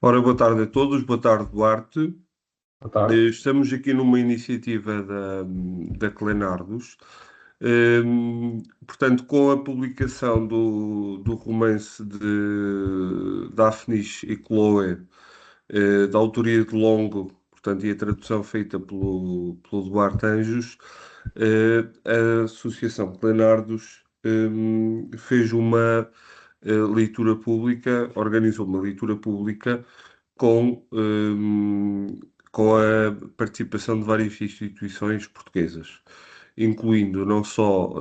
Ora, boa tarde a todos, boa tarde, Duarte. Boa tarde. Estamos aqui numa iniciativa da Clenardos. Portanto, com a publicação do romance de Daphnis e Chloe, da autoria de Longo, portanto, e a tradução feita pelo Duarte Anjos, a Associação Clenardos fez uma leitura pública, organizou uma leitura pública com a participação de várias instituições portuguesas, incluindo não só,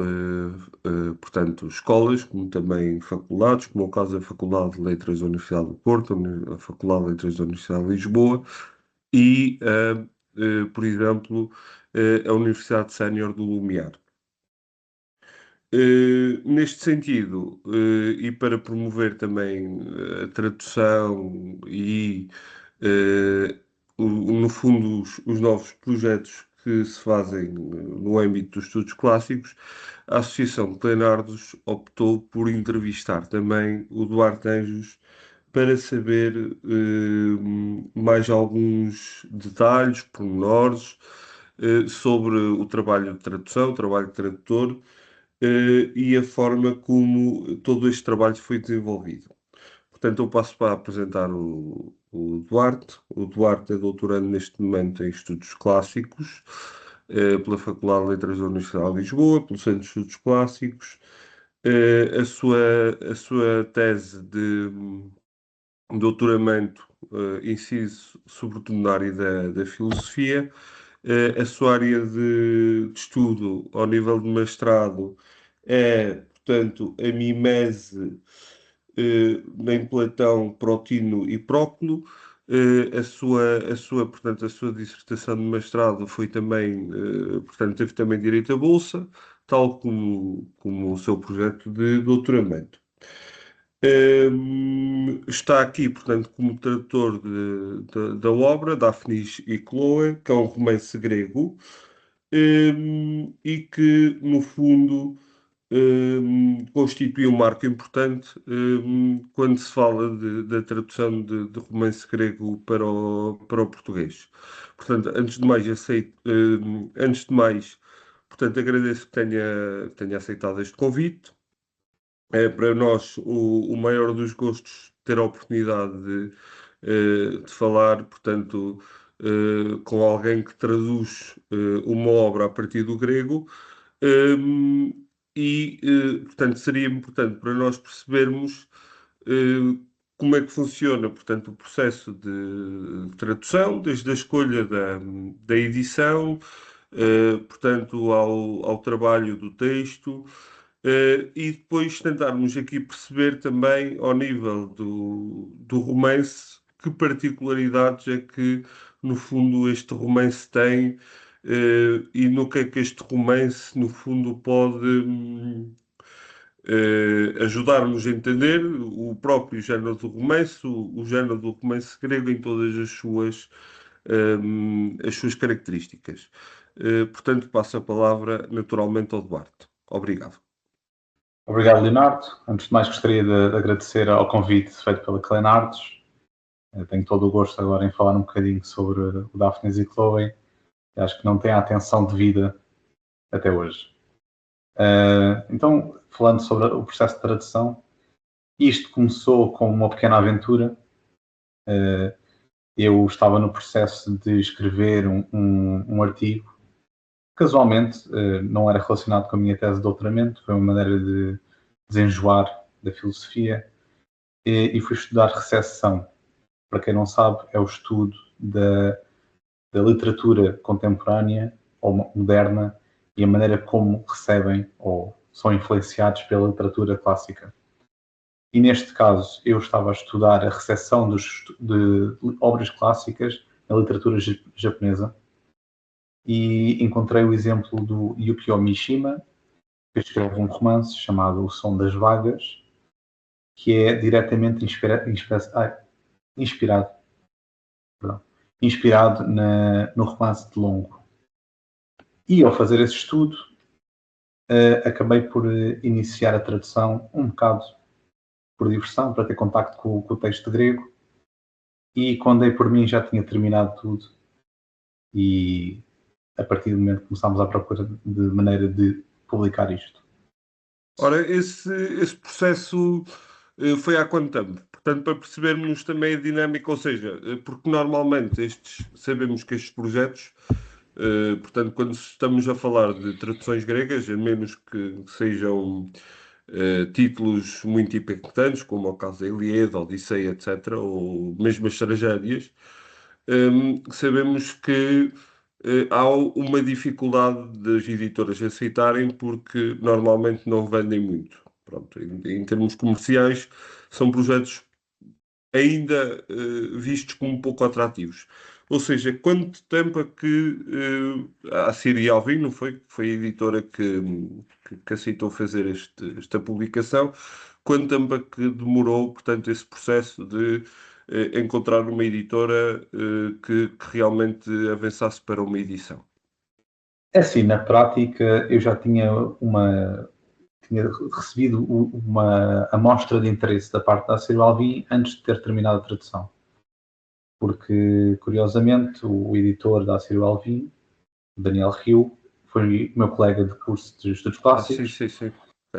portanto, escolas, como também faculdades, como é o caso da Faculdade de Letras da Universidade do Porto, a Faculdade de Letras da Universidade de Lisboa e, por exemplo, a Universidade Sénior do Lumiar. Neste sentido, e para promover também a tradução e, no fundo, os novos projetos que se fazem no âmbito dos estudos clássicos, a Associação de Clenardos optou por entrevistar também o Duarte Anjos para saber mais alguns detalhes, pormenores, sobre o trabalho de tradução, o trabalho de tradutor, e a forma como todo este trabalho foi desenvolvido. Portanto, eu passo para apresentar o Duarte. O Duarte é doutorando neste momento em Estudos Clássicos, pela Faculdade de Letras da Universidade de Lisboa, pelo Centro de Estudos Clássicos. A sua tese de doutoramento incide sobretudo na área da filosofia. A sua área de estudo ao nível de mestrado é, portanto, a mimese em Platão, Protino e Próclo. Portanto, a sua dissertação de mestrado foi também, portanto, teve também direito à bolsa, tal como o seu projeto de doutoramento. Está aqui, portanto, como tradutor da obra Daphnis e Chloe, que é um romance grego, e que, no fundo, constitui um marco importante quando se fala da tradução de romance grego para o português. Portanto, antes de mais, portanto, agradeço que tenha aceitado este convite. É para nós o maior dos gostos ter a oportunidade de falar, portanto, com alguém que traduz uma obra a partir do grego. Portanto, seria importante para nós percebermos como é que funciona, portanto, o processo de tradução, desde a escolha da edição, portanto, ao trabalho do texto, e depois tentarmos aqui perceber também, ao nível do romance, que particularidades é que, no fundo, este romance tem, e no que é que este romance, no fundo, pode ajudar-nos a entender o próprio género do romance, o género do romance grego em todas as suas características. Portanto, passo a palavra naturalmente ao Duarte. Obrigado. Obrigado, Leonardo. Antes de mais, gostaria de agradecer ao convite feito pela Clenardos. Tenho todo o gosto agora em falar um bocadinho sobre o Daphnis e Chloe. Acho que não tem a atenção devida até hoje. Então, falando sobre o processo de tradução, isto começou com uma pequena aventura. Eu estava no processo de escrever um artigo. Casualmente, não era relacionado com a minha tese de doutoramento, foi uma maneira de desenjoar da filosofia, e fui estudar recepção. Para quem não sabe, é o estudo da literatura contemporânea ou moderna e a maneira como recebem ou são influenciados pela literatura clássica. E neste caso, eu estava a estudar a recepção de obras clássicas na literatura japonesa e encontrei o exemplo do Yukio Mishima, que escreve um romance chamado O Som das Vagas, que é diretamente inspirado no romance de Longo. E ao fazer esse estudo, acabei por iniciar a tradução um bocado por diversão, para ter contacto com o texto grego, e quando dei por mim já tinha terminado tudo e a partir do momento começámos à procura de maneira de publicar isto. Ora, esse processo foi há quanto tempo? Portanto, para percebermos também a dinâmica, ou seja, porque normalmente sabemos que estes projetos, portanto, quando estamos a falar de traduções gregas, a menos que sejam títulos muito impactantes, como o caso da Ilíada, Odisseia, etc., ou mesmo as tragédias, sabemos que há uma dificuldade das editoras aceitarem porque normalmente não vendem muito. Pronto, em termos comerciais, são projetos ainda vistos como um pouco atrativos. Ou seja, quanto tempo é que a Síria Alvim, não foi? Foi a editora que aceitou fazer esta publicação. Quanto tempo é que demorou, portanto, esse processo de encontrar uma editora que realmente avançasse para uma edição? É assim, na prática eu já tinha recebido uma amostra de interesse da parte da Ciro Alvim antes de ter terminado a tradução. Porque, curiosamente, o editor da Ciro Alvim, Daniel Rio, foi meu colega de curso de estudos Sim, clássicos, sim, sim.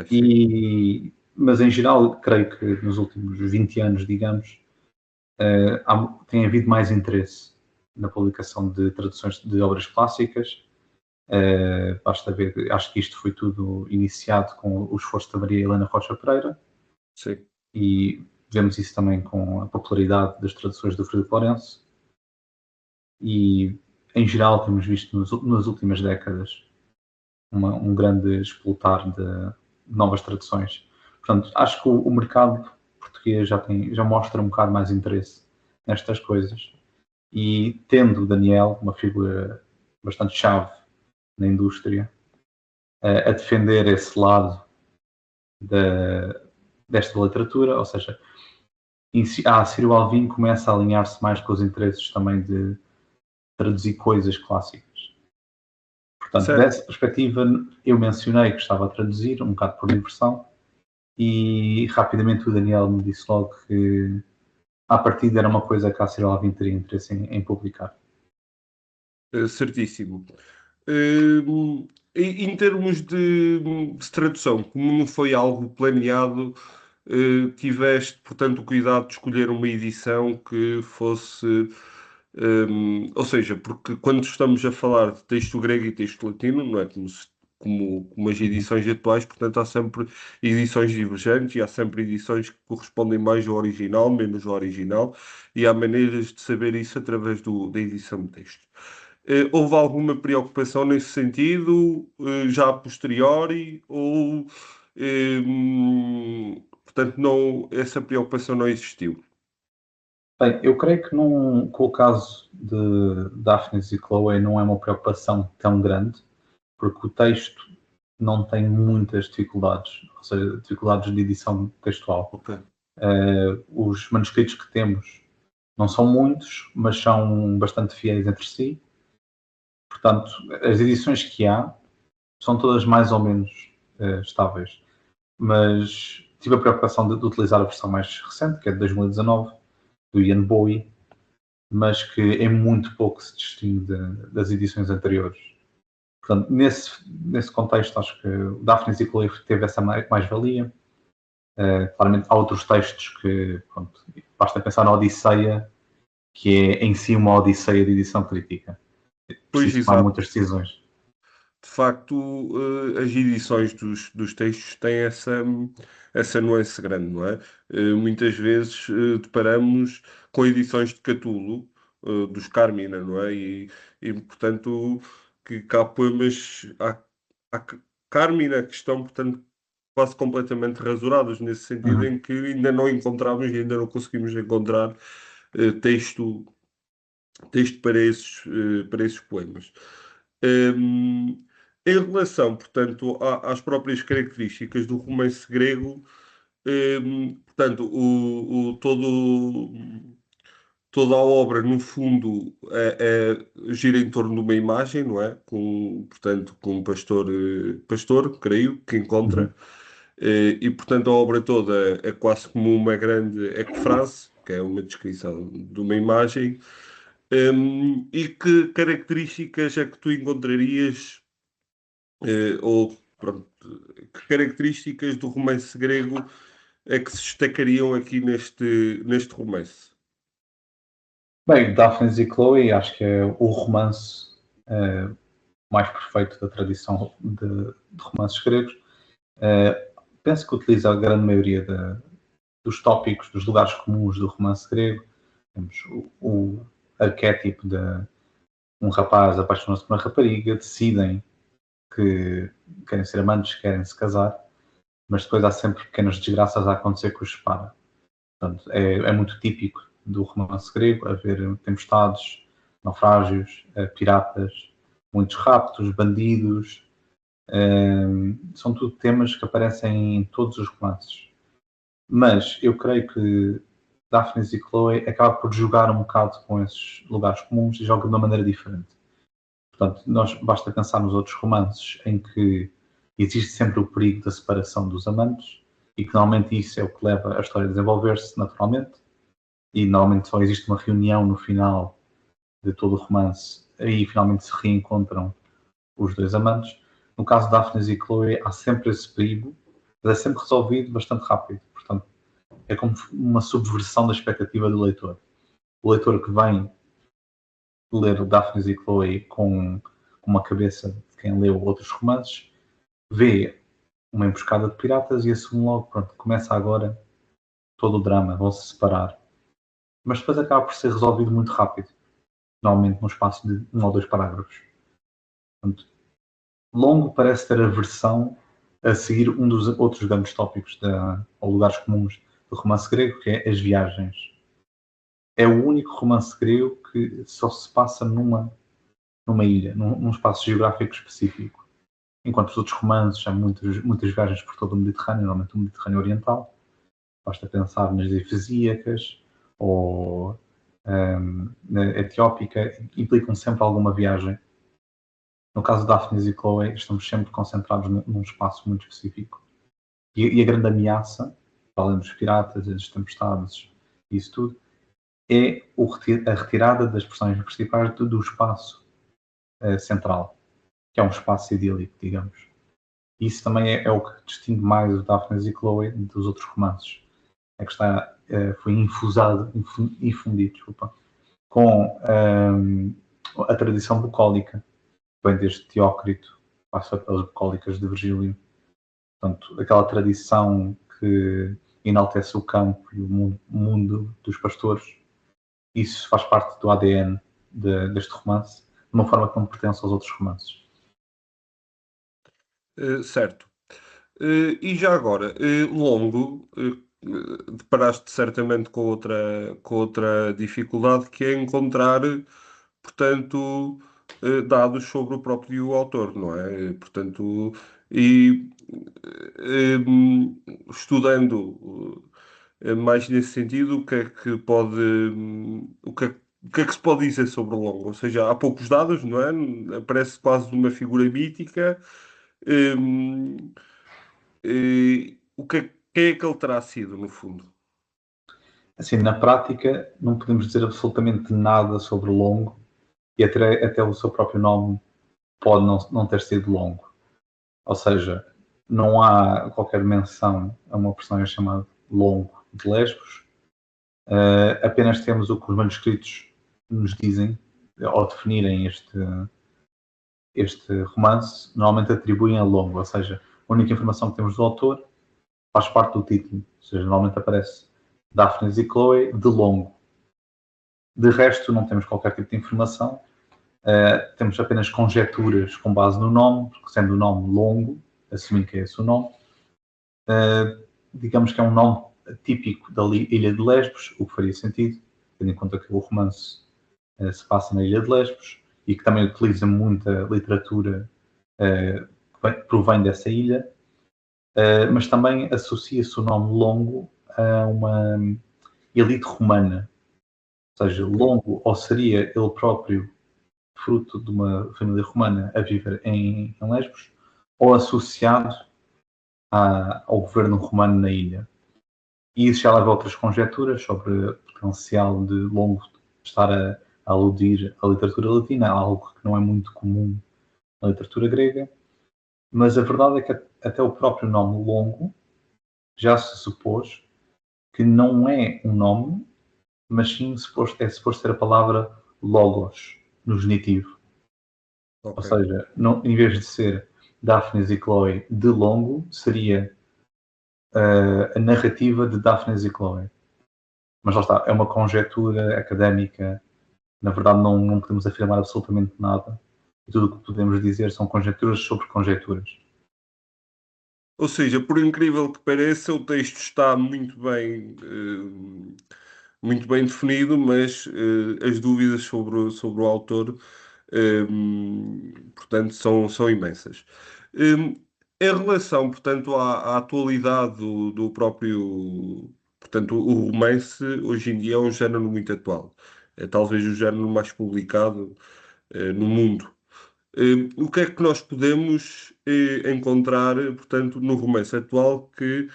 Sim. mas em geral, creio que nos últimos 20 anos, digamos, tem havido mais interesse na publicação de traduções de obras clássicas. Basta ver, acho que isto foi tudo iniciado com o esforço da Maria Helena Rocha Pereira, Sim. e vemos isso também com a popularidade das traduções do Frederico Lourenço, e em geral temos visto nas últimas décadas um grande explotar de novas traduções. Portanto, acho que o mercado português já mostra um bocado mais interesse nestas coisas, e tendo o Daniel, uma figura bastante chave na indústria, a defender esse lado desta literatura, ou seja, a Ciro Alvim começa a alinhar-se mais com os interesses também de traduzir coisas clássicas. Portanto, Certo. dessa perspectiva, eu mencionei que estava a traduzir, um bocado por diversão, e rapidamente o Daniel me disse logo que, à partida, era uma coisa que a Ciro Alvim teria interesse em publicar. Certíssimo. Em termos de tradução, como não foi algo planeado, tiveste, portanto, o cuidado de escolher uma edição que fosse. Ou seja, porque quando estamos a falar de texto grego e texto latino, não é como as Uhum. edições atuais, portanto, há sempre edições divergentes e há sempre edições que correspondem mais ao original, menos ao original, e há maneiras de saber isso através da edição de texto. Houve alguma preocupação nesse sentido, já a posteriori, ou, portanto, não, essa preocupação não existiu? Bem, eu creio que, com o caso de Daphnis e Chloe não é uma preocupação tão grande, porque o texto não tem muitas dificuldades, ou seja, dificuldades de edição textual. Ok. Os manuscritos que temos não são muitos, mas são bastante fiéis entre si. Portanto, as edições que há são todas mais ou menos estáveis. Mas tive a preocupação de utilizar a versão mais recente, que é de 2019, do Ian Bowie, mas que em muito pouco se distingue das edições anteriores. Portanto, nesse contexto, acho que Daphnis e Chloe teve essa mais-valia. Claramente, há outros textos que, pronto, basta pensar na Odisseia, que é em si uma Odisseia de edição crítica. Pois, Preciso tomar exato. muitas decisões. De facto, as edições dos textos têm essa nuance grande, não é? Muitas vezes deparamos com edições de Catulo, dos Carmina, não é? Portanto, que há poemas, há Carmina que estão, portanto, quase completamente rasurados, nesse sentido Uhum. em que ainda não encontramos e ainda não conseguimos encontrar texto para esses poemas. Hum, Em relação, portanto, às próprias características do romance grego, portanto, toda a obra, no fundo, gira em torno de uma imagem, não é? Portanto, com um pastor, creio, que Uhum. encontra, e, portanto, a obra toda é quase como uma grande ecofrase, porque é uma descrição de uma imagem. E que características é que tu encontrarias, ou pronto, que características do romance grego é que se destacariam aqui neste romance? Bem, Daphne e Chloe acho que é o romance mais perfeito da tradição de romances gregos. Penso que utiliza a grande maioria dos tópicos, dos lugares comuns do romance grego. Temos o arquétipo de um rapaz apaixona-se por uma rapariga, decidem que querem ser amantes, querem se casar, mas depois há sempre pequenas desgraças a acontecer que os separa. Portanto, é muito típico do romance grego haver tempestades, naufrágios, piratas, muitos raptos, bandidos. São tudo temas que aparecem em todos os romances. Mas eu creio que Daphne e Chloe acaba por jogar um bocado com esses lugares comuns e joga de uma maneira diferente. Portanto, nós basta pensar nos outros romances em que existe sempre o perigo da separação dos amantes e que normalmente isso é o que leva a história a desenvolver-se naturalmente e normalmente só existe uma reunião no final de todo o romance e finalmente se reencontram os dois amantes. No caso de Daphne e Chloe há sempre esse perigo, mas é sempre resolvido bastante rápido. Portanto, é como uma subversão da expectativa do leitor. O leitor que vem ler o Daphne e Chloe com uma cabeça de quem leu outros romances, vê uma emboscada de piratas e assume logo, pronto, começa agora todo o drama, vão se separar. Mas depois acaba por ser resolvido muito rápido, normalmente no espaço de 1 ou 2 parágrafos. Portanto, longo parece ter a versão a seguir um dos outros grandes tópicos ou lugares comuns do romance grego, que é as viagens. É o único romance grego que só se passa numa ilha, num espaço geográfico específico. Enquanto os outros romances há muitas viagens por todo o Mediterrâneo, normalmente o Mediterrâneo Oriental. Basta pensar nas Efesíacas ou na Etiópica, implicam sempre alguma viagem. No caso de Daphne e Chloe, estamos sempre concentrados num espaço muito específico. E a grande ameaça, além dos piratas, das tempestades e isso tudo, é a retirada das personagens principais do espaço central, que é um espaço idílico, digamos. Isso também é o que distingue mais o Daphne e Chloe dos outros romances. É que foi infundido, com a tradição bucólica, que vem desde Teócrito, passa pelas bucólicas de Virgílio. Portanto, aquela tradição que enaltece o campo e o mundo dos pastores, isso faz parte do ADN deste romance, de uma forma que não pertence aos outros romances. Certo. E já agora, longo, deparaste certamente com outra dificuldade, que é encontrar, portanto, dados sobre o próprio autor, não é? Portanto, e estudando mais nesse sentido, o que é que pode, o que é que se pode dizer sobre o longo? Ou seja, há poucos dados, não é? Parece quase uma figura mítica. Hum, quem é que ele terá sido, no fundo? Assim, na prática, não podemos dizer absolutamente nada sobre o Longo, e até o seu próprio nome pode não ter sido Longo. Ou seja, não há qualquer menção a uma personagem chamada Longo de Lesbos. Apenas temos o que os manuscritos nos dizem, ao definirem este romance, normalmente atribuem a Longo. Ou seja, a única informação que temos do autor faz parte do título. Ou seja, normalmente aparece Daphne e Chloe de Longo. De resto, não temos qualquer tipo de informação. Temos apenas conjecturas com base no nome, porque sendo o nome Longo, assumindo que é esse o nome, digamos que é um nome típico da ilha de Lesbos, o que faria sentido, tendo em conta que o romance se passa na ilha de Lesbos e que também utiliza muita literatura que provém dessa ilha, mas também associa-se o nome Longo a uma elite romana, ou seja, Longo ou seria ele próprio fruto de uma família romana a viver em Lesbos, ou associado ao governo romano na ilha. E isso já leva a outras conjecturas sobre o potencial de Longo estar a aludir à literatura latina, algo que não é muito comum na literatura grega. Mas a verdade é que até o próprio nome Longo já se supôs que não é um nome, mas sim é suposto ser a palavra logos, no genitivo. Ou Ok. seja, não, em vez de ser Daphnis e Chloe de Longo, seria a narrativa de Daphnis e Chloe. Mas lá está, é uma conjectura académica. Na verdade, não podemos afirmar absolutamente nada. E tudo o que podemos dizer são conjecturas sobre conjecturas. Ou seja, por incrível que pareça, o texto está muito bem definido, mas as dúvidas sobre o autor, portanto, são imensas. Em relação, portanto, à atualidade do próprio, portanto, o romance, hoje em dia é um género muito atual. É talvez o género mais publicado, no mundo. O que é que nós podemos encontrar, portanto, no romance atual que,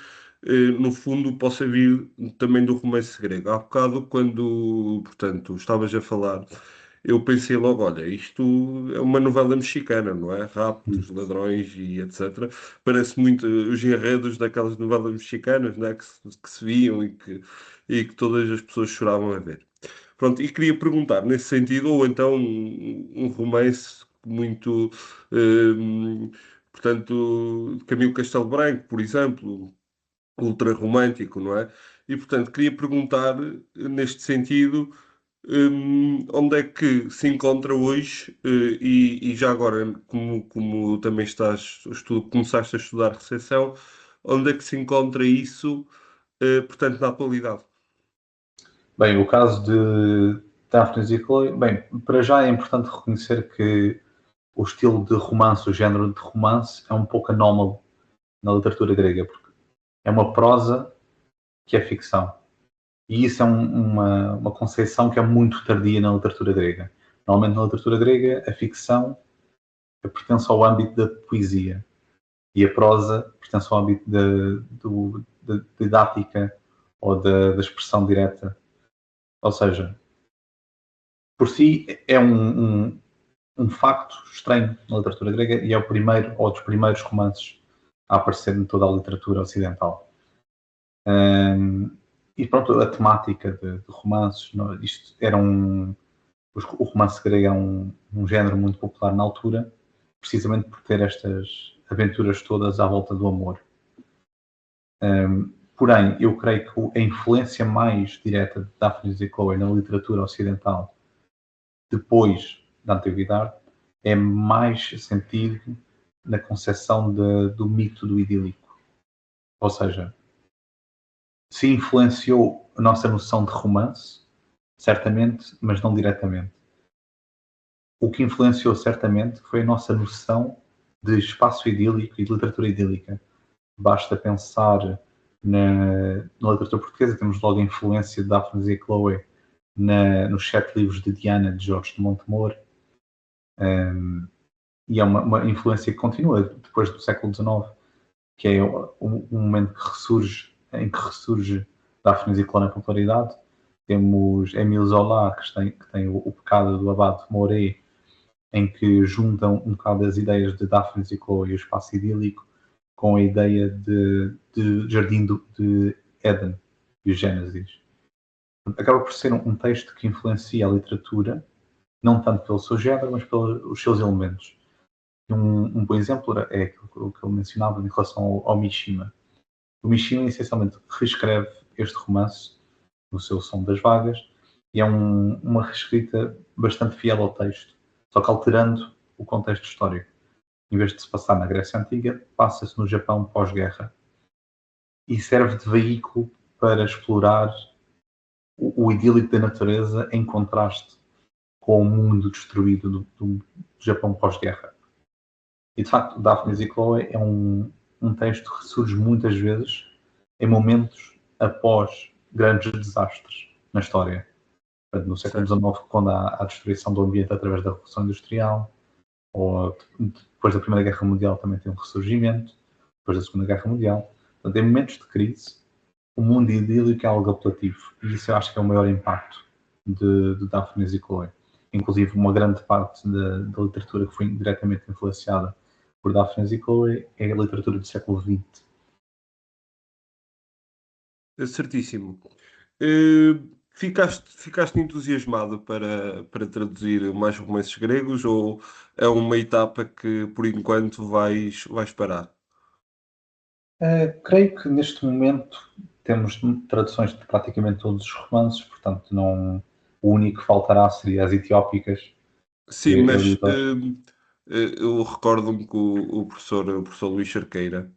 no fundo, possa vir também do romance grego? Há bocado, quando, portanto, estavas a falar, eu pensei logo, olha, isto é uma novela mexicana, não é? Raptos, ladrões e etc. Parece muito os enredos daquelas novelas mexicanas, não é? Que se viam e que todas as pessoas choravam a ver. Pronto, e queria perguntar nesse sentido, ou então um romance muito, portanto, Camilo Castelo Branco, por exemplo, ultra romântico, não é? E portanto, queria perguntar neste sentido, onde é que se encontra hoje, e já agora, como também começaste a estudar recepção, onde é que se encontra isso, portanto, na atualidade? Bem, o caso de Daphne e Chloe, bem, para já é importante reconhecer que o estilo de romance, o género de romance, é um pouco anómalo na literatura grega, porque é uma prosa que é ficção. E isso é uma concepção que é muito tardia na literatura grega. Normalmente na literatura grega, a ficção pertence ao âmbito da poesia e a prosa pertence ao âmbito da didática ou da expressão direta. Ou seja, por si é um facto estranho na literatura grega e é o primeiro ou dos primeiros romances a aparecer em toda a literatura ocidental. E pronto, a temática de romances, isto era o romance grego é um género muito popular na altura, precisamente por ter estas aventuras todas à volta do amor. Porém, eu creio que a influência mais direta de Daphne e Chloe na literatura ocidental depois da Antiguidade é mais sentido na concepção do mito do idílico. Ou seja, se influenciou a nossa noção de romance, certamente, mas não diretamente. O que influenciou certamente foi a nossa noção de espaço idílico e de literatura idílica. Basta pensar na literatura portuguesa, temos logo a influência de Daphne e Chloe nos 7 livros de Diana, de Jorge de Montemor, e é uma influência que continua depois do século XIX, que é um momento em que ressurge Daphne e Chloe na popularidade. Temos Émile Zola, que tem o Pecado do Abade Moret, em que juntam um bocado as ideias de Daphne e Chloe e o espaço idílico com a ideia de Jardim de Éden e o Gênesis. Acaba por ser um texto que influencia a literatura, não tanto pelo seu género, mas pelos seus elementos. Um bom exemplo é aquilo que eu mencionava em relação ao Mishima. O Mishima essencialmente reescreve este romance no seu Som das Vagas e é uma reescrita bastante fiel ao texto, só que alterando o contexto histórico. Em vez de se passar na Grécia Antiga, passa-se no Japão pós-guerra e serve de veículo para explorar o idílico da natureza em contraste com o mundo destruído do Japão pós-guerra. E de facto, Daphne e Chloe é um texto que surge muitas vezes em momentos após grandes desastres na história. No século Certo. XIX, quando há a destruição do ambiente através da Revolução Industrial, ou depois da Primeira Guerra Mundial também tem um ressurgimento, depois da Segunda Guerra Mundial. Portanto, em momentos de crise, o mundo idílico é algo apelativo. E isso eu acho que é o maior impacto de Daphne e Chloe. Inclusive, uma grande parte da literatura que foi diretamente influenciada por Daphne e Chloe é a literatura do século XX. É certíssimo. Eh, ficaste entusiasmado para traduzir mais romances gregos ou é uma etapa que por enquanto vais parar? Creio que neste momento temos traduções de praticamente todos os romances, portanto, não, o único que faltará seria as etiópicas, que Sim, eu li mas os dois. eu recordo-me que o professor Luís Cerqueira,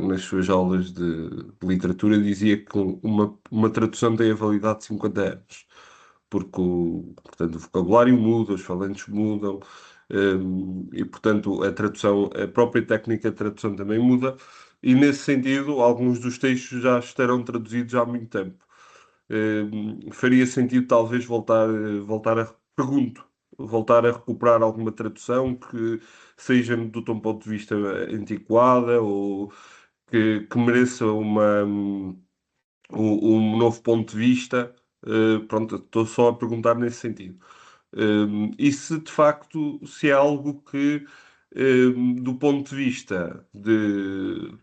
nas suas aulas de literatura, dizia que uma tradução tem a validade de 50 anos, porque portanto, o vocabulário muda, os falantes mudam, e portanto a tradução, a própria técnica de tradução também muda, e nesse sentido, alguns dos textos já estarão traduzidos há muito tempo. Faria sentido talvez voltar a recuperar alguma tradução que seja do teu ponto de vista antiquada ou que mereça um novo ponto de vista. Pronto, estou só a perguntar nesse sentido. E se de facto se é algo que, do ponto de vista de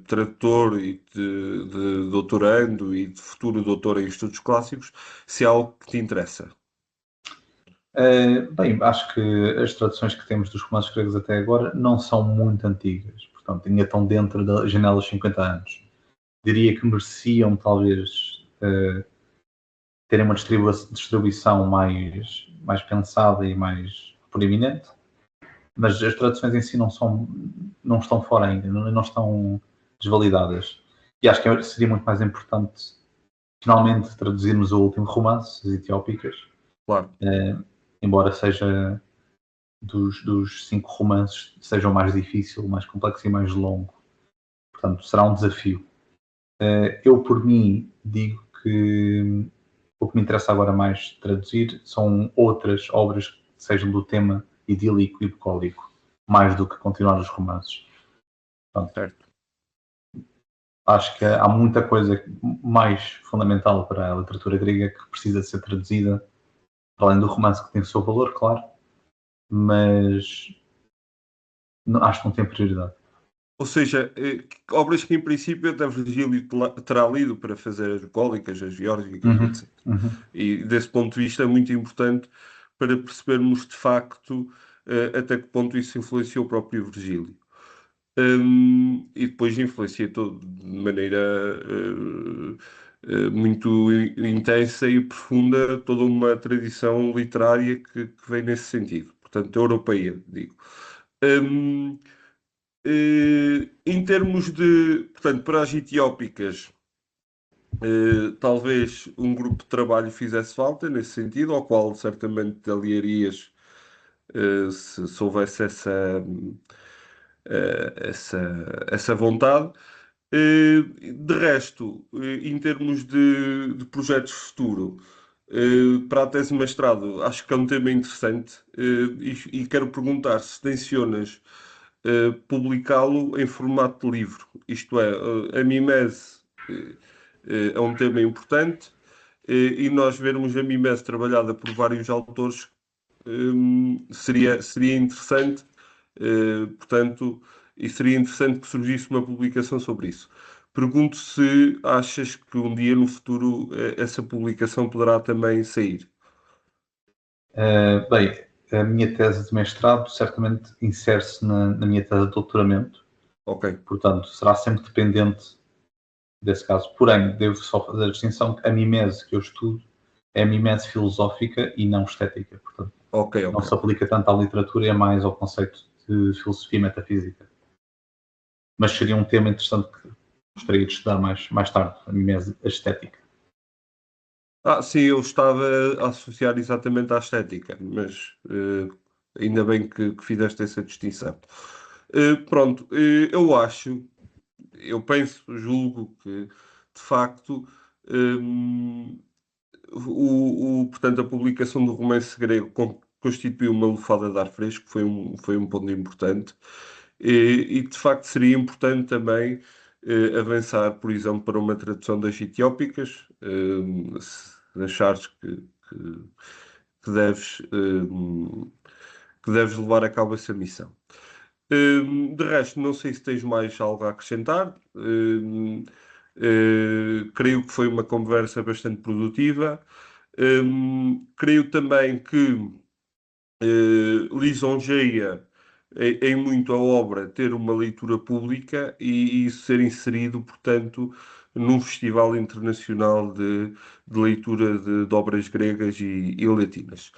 tradutor e de doutorando e de futuro doutor em estudos clássicos, se é algo que te interessa. Bem, acho que as traduções que temos dos romances gregos até agora não são muito antigas, portanto, ainda estão dentro da janela dos 50 anos. Diria que mereciam, talvez, terem uma distribuição mais pensada e mais proeminente, mas as traduções em si não estão fora ainda, não estão desvalidadas. E acho que seria muito mais importante finalmente traduzirmos o último romance, As Etiópicas, Claro. embora seja dos 5 romances, seja o mais difícil, o mais complexo e mais longo. Portanto, será um desafio. Eu, por mim, digo que o que me interessa agora mais traduzir são outras obras que sejam do tema idílico e bucólico, mais do que continuar os romances. Portanto, Certo. acho que há muita coisa mais fundamental para a literatura grega que precisa de ser traduzida, além do romance que tem o seu valor, claro, mas acho que não tem prioridade. Ou seja, obras que em princípio até Virgílio terá lido para fazer as bucólicas, as geórgicas, Uhum, etc. uhum. E desse ponto de vista é muito importante para percebermos de facto até que ponto isso influenciou o próprio Virgílio. E depois influencia todo de maneira muito intensa e profunda toda uma tradição literária que vem nesse sentido, portanto, europeia, digo. Hum, em termos portanto, para as etiópicas, talvez um grupo de trabalho fizesse falta nesse sentido, ao qual certamente te aliarias, se houvesse essa vontade. De resto, em termos de projetos futuro, para a tese de mestrado, acho que é um tema interessante, e quero perguntar se tencionas publicá-lo em formato de livro. Isto é, a mimese é um tema importante, e nós vermos a mimese trabalhada por vários autores seria interessante, portanto, e seria interessante que surgisse uma publicação sobre isso. Pergunto se achas que um dia no futuro essa publicação poderá também sair. Bem, a minha tese de mestrado certamente insere-se na minha tese de doutoramento, Ok, portanto, será sempre dependente desse caso. Porém, devo só fazer a distinção que a mimese que eu estudo é a mimese filosófica e não estética, portanto, ok, não ok, se ok. aplica tanto à literatura, é mais ao conceito de filosofia e metafísica. Mas seria um tema interessante que gostaria de estudar mais tarde, a mimese estética. Sim, eu estava a associar exatamente à estética, mas ainda bem que fizeste essa distinção. Pronto, eu penso, julgo que de facto hum, portanto, a publicação do romance grego constituiu uma lufada de ar fresco, foi um ponto importante. E, de facto seria importante também avançar, por exemplo, para uma tradução das etiópicas, se achares que deves, que deves levar a cabo essa missão. De resto, não sei se tens mais algo a acrescentar. Creio que foi uma conversa bastante produtiva. Creio também que lisonjeia em muito a obra ter uma leitura pública e isso ser inserido, portanto, num festival internacional de leitura de obras gregas e latinas.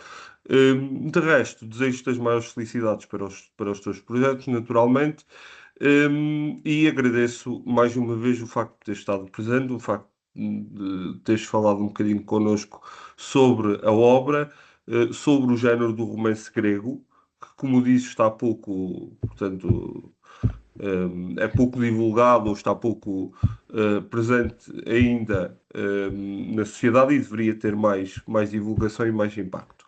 De resto, desejo-te as maiores felicidades para os teus projetos, naturalmente, e agradeço mais uma vez o facto de teres estado presente, o facto de teres falado um bocadinho connosco sobre a obra, sobre o género do romance grego, que, como disse, está pouco, portanto, é pouco divulgado ou está pouco presente ainda na sociedade e deveria ter mais divulgação e mais impacto.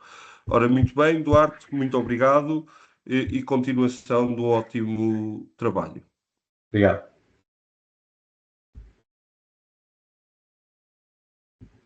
Ora, muito bem, Duarte, muito obrigado e continuação do ótimo trabalho. Obrigado.